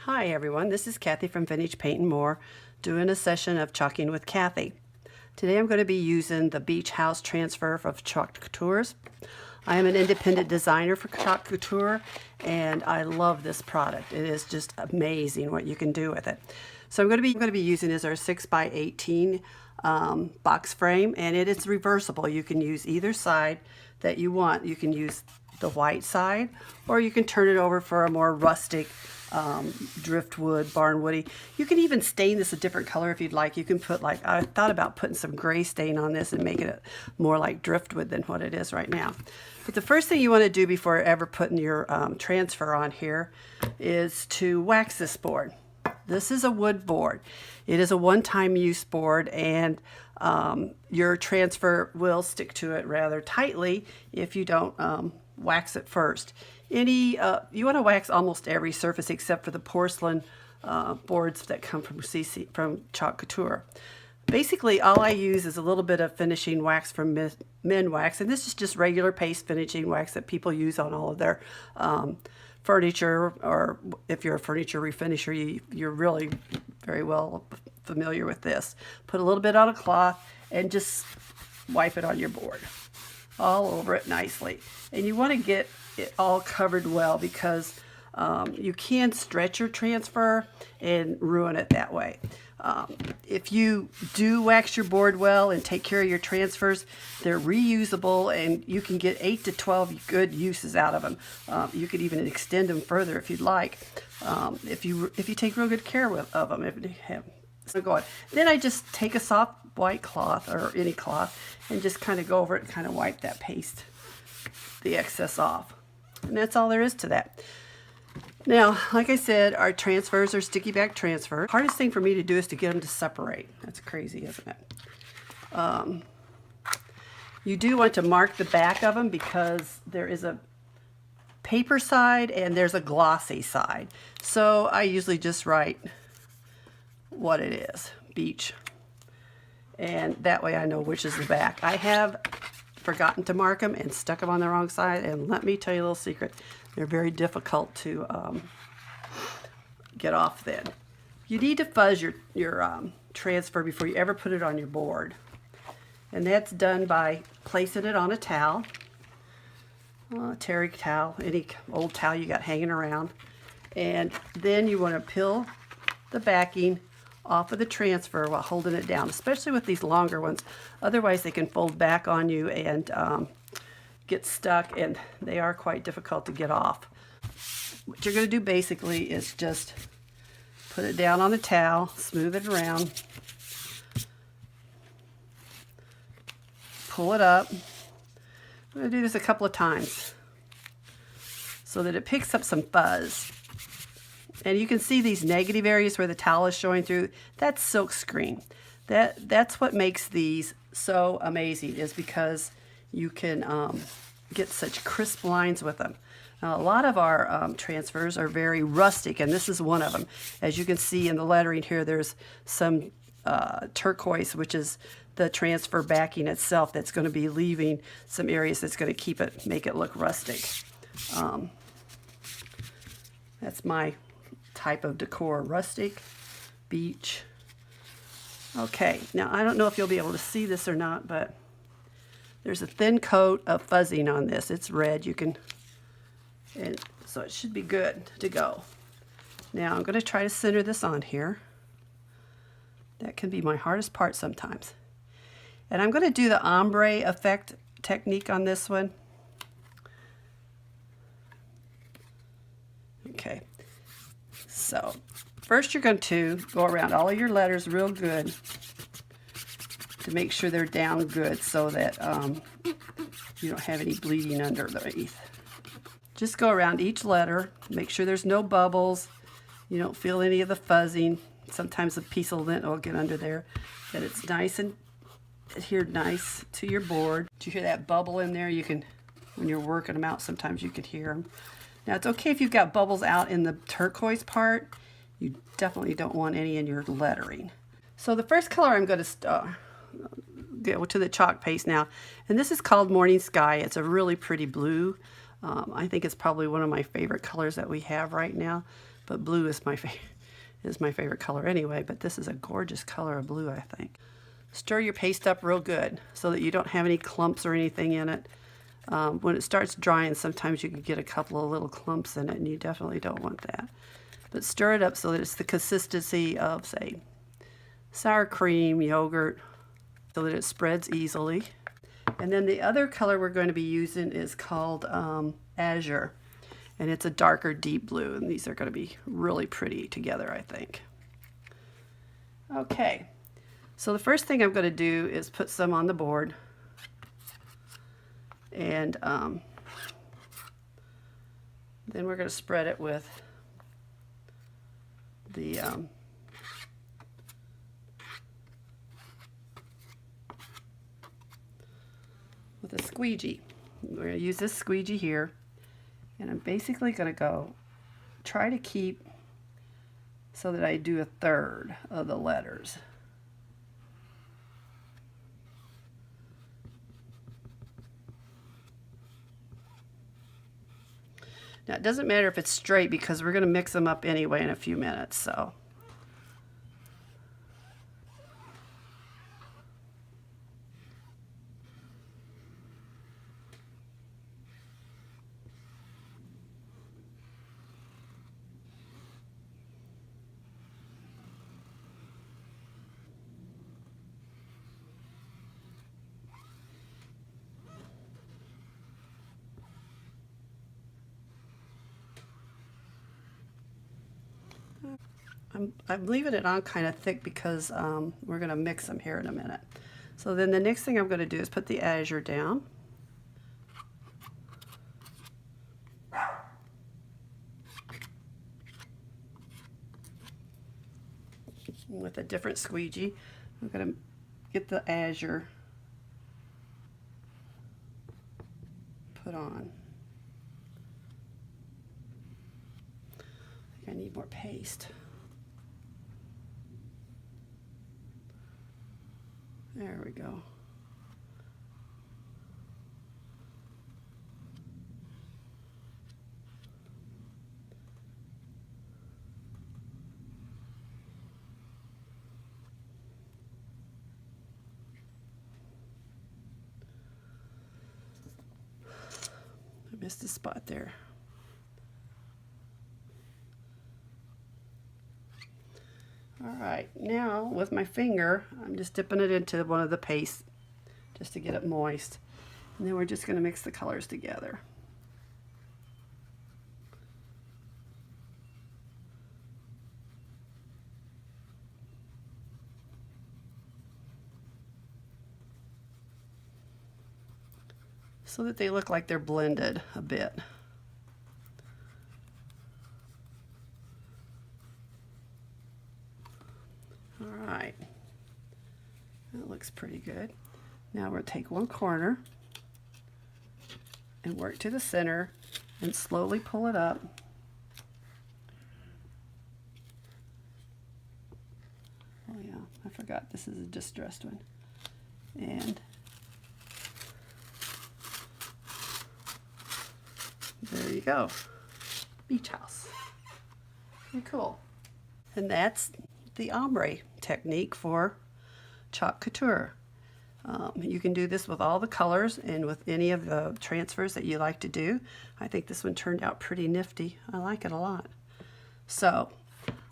Hi everyone, this is Kathy from Vintage Paint and More doing a session of chalking with Kathy. Today I'm going to be using the Beach House transfer of Kakaako Couture. I am an independent designer for Kakaako Couture and I love this product. It is just amazing what you can do with it. So I'm going to be using this our 6x18 box frame, and it is reversible. You can use either side that you want. You can use the white side, or you can turn it over for a more rustic driftwood, barnwoody. You can even stain this a different color if you'd like. You can put, like, I thought about putting some gray stain on this and making it more like driftwood than what it is right now. But the first thing you want to do before ever putting your transfer on here is to wax this board. This is a wood board. It is a one-time use board, and your transfer will stick to it rather tightly if you don't wax it first. You want to wax almost every surface except for the porcelain boards that come from Kakaako Couture. Basically, all I use is a little bit of finishing wax from Men Wax, and this is just regular paste finishing wax that people use on all of their furniture, or if you're a furniture refinisher, you're really very well familiar with this. Put a little bit on a cloth and just wipe it on your board, all over it nicely. And you want to get it all covered well, because you can stretch your transfer and ruin it that way. If you do wax your board well and take care of your transfers, they're reusable, and you can get 8 to 12 good uses out of them. You could even extend them further if you'd like, if you take real good care of them. So go on. Then I just take a soft white cloth, or any cloth, and just kind of go over it and kind of wipe that paste, the excess off. And that's all there is to that. Now, like I said, our transfers are sticky back transfer. Hardest thing for me to do is to get them to separate. That's crazy, isn't it? You do want to mark the back of them, because there is a paper side and there's a glossy side. So I usually just write what it is, beach. And that way I know which is the back. I have forgotten to mark them and stuck them on the wrong side, and let me tell you a little secret. They're very difficult to get off then. You need to fuzz your transfer before you ever put it on your board. And that's done by placing it on a towel, a terry towel, any old towel you got hanging around. And then you want to peel the backing off of the transfer while holding it down, especially with these longer ones. Otherwise they can fold back on you and get stuck, and they are quite difficult to get off. What you're going to do basically is just put it down on the towel, smooth it around, pull it up. I'm going to do this a couple of times so that it picks up some fuzz. And you can see these negative areas where the towel is showing through. That's silk screen. That's what makes these so amazing, is because you can get such crisp lines with them. Now, a lot of our transfers are very rustic, and this is one of them. As you can see in the lettering here, there's some turquoise, which is the transfer backing itself, that's going to be leaving some areas that's going to make it look rustic. That's my type of decor: rustic, beach. Okay, now I don't know if you'll be able to see this or not, but there's a thin coat of fuzzing on this. It's red, and so it should be good to go. Now I'm going to try to center this on here. That can be my hardest part sometimes. And I'm going to do the ombre effect technique on this one. Okay. So first you're going to go around all of your letters real good to make sure they're down good, so that you don't have any bleeding underneath. Just go around each letter, make sure there's no bubbles, you don't feel any of the fuzzing. Sometimes a piece of lint will get under there, that it's nice and adhered nice to your board. Do you hear that bubble in there? You can, when you're working them out, sometimes you can hear them. Now, it's okay if you've got bubbles out in the turquoise part. You definitely don't want any in your lettering. So the first color I'm going to go to the chalk paste now, and this is called Morning Sky. It's a really pretty blue. I think it's probably one of my favorite colors that we have right now. but blue is my favorite color anyway, but this is a gorgeous color of blue, I think. Stir your paste up real good so that you don't have any clumps or anything in it. When it starts drying, sometimes you can get a couple of little clumps in it, and you definitely don't want that. But stir it up so that it's the consistency of, say, sour cream, yogurt, so that it spreads easily. And then the other color we're going to be using is called Azure, and it's a darker deep blue, and these are going to be really pretty together, I think. Okay, so the first thing I'm going to do is put some on the board, and then we're going to spread it with the a squeegee. We're going to use this squeegee here, and I'm basically going to try to keep so that I do a third of the letters. Now it doesn't matter if it's straight because we're going to mix them up anyway in a few minutes, so. I'm leaving it on kind of thick because we're going to mix them here in a minute. So then the next thing I'm going to do is put the azure down. With a different squeegee, I'm going to get the azure put on. I think I need more paste. There we go. I missed a spot there. All right, now with my finger, I'm just dipping it into one of the pastes just to get it moist. And then we're just going to mix the colors together. So that they look like they're blended a bit. Alright, that looks pretty good. Now we're going to take one corner and work to the center and slowly pull it up. Oh yeah, I forgot this is a distressed one. And there you go. Beach house. Pretty cool. And that's the ombre technique for Chalk Couture. You can do this with all the colors and with any of the transfers that you like to do. I think this one turned out pretty nifty. I like it a lot. So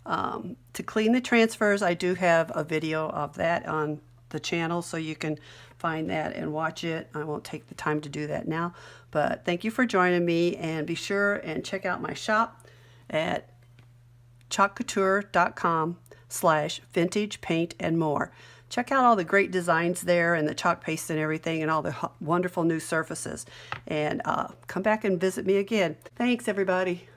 to clean the transfers, I do have a video of that on the channel, so you can find that and watch it. I won't take the time to do that now, but thank you for joining me, and be sure and check out my shop at chalkcouture.com/vintage paint and more. Check out all the great designs there and the chalk paste and everything and all the wonderful new surfaces, and come back and visit me again. Thanks everybody.